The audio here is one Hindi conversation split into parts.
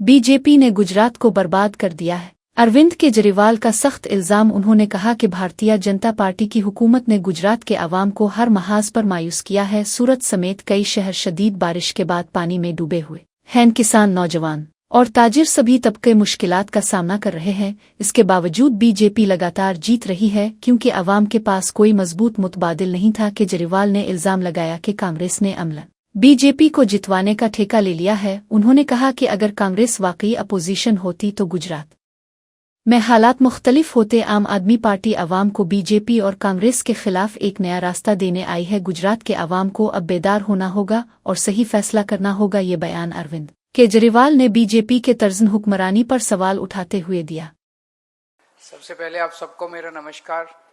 बीजेपी ने गुजरात को बर्बाद कर दिया है। अरविंद केजरीवाल का सख्त इल्जाम। उन्होंने कहा कि भारतीय जनता पार्टी की हुकूमत ने गुजरात के अवाम को हर महाज पर मायूस किया है। सूरत समेत कई शहर शदीद बारिश के बाद पानी में डूबे हुए हैं। किसान, नौजवान और ताजिर सभी तबके मुश्किलात का सामना कर रहे हैं। इसके बावजूद बीजेपी लगातार जीत रही है क्योंकि अवाम के पास कोई मजबूत मुतबादिल नहीं था। केजरीवाल ने इल्जाम लगाया कि कांग्रेस ने अमलन बीजेपी को जितवाने का ठेका ले लिया है। उन्होंने कहा कि अगर कांग्रेस वाकई अपोजिशन होती तो गुजरात में हालात मुख्तलिफ होते। आम आदमी पार्टी अवाम को बीजेपी और कांग्रेस के खिलाफ एक नया रास्ता देने आई है। गुजरात के अवाम को अब बेदार होना होगा और सही फैसला करना होगा। ये बयान अरविंद केजरीवाल ने बीजेपी के तर्ज़ हुक्मरानी पर सवाल उठाते हुए दिया। सबसे पहले आप सबको मेरा नमस्कार।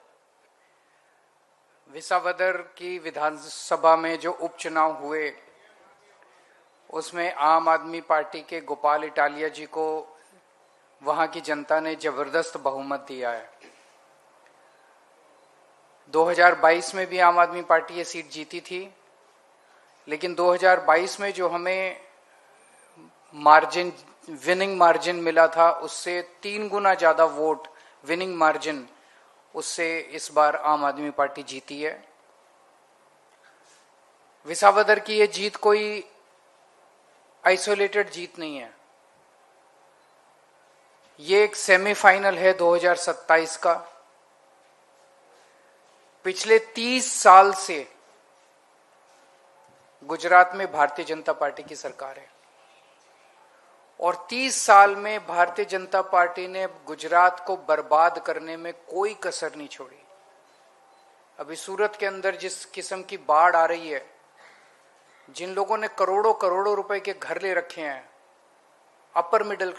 विसावदर की विधानसभा में जो उपचुनाव हुए उसमें आम आदमी पार्टी के गोपाल इटालिया जी को वहां की जनता ने जबरदस्त बहुमत दिया है। 2022 में भी आम आदमी पार्टी ये सीट जीती थी, लेकिन 2022 में जो हमें विनिंग मार्जिन मिला था उससे 3 गुना ज्यादा वोट विनिंग मार्जिन उससे इस बार आम आदमी पार्टी जीती है। विसावदर की ये जीत कोई आइसोलेटेड जीत नहीं है, ये एक सेमीफाइनल है 2027 का। पिछले 30 साल से गुजरात में भारतीय जनता पार्टी की सरकार है और 30 साल में भारतीय जनता पार्टी ने गुजरात को बर्बाद करने में कोई कसर नहीं छोड़ी। अभी सूरत के अंदर जिस किस्म की बाढ़ आ रही है, जिन लोगों ने करोड़ों करोड़ों रुपए के घर ले रखे हैं, अपर मिडिल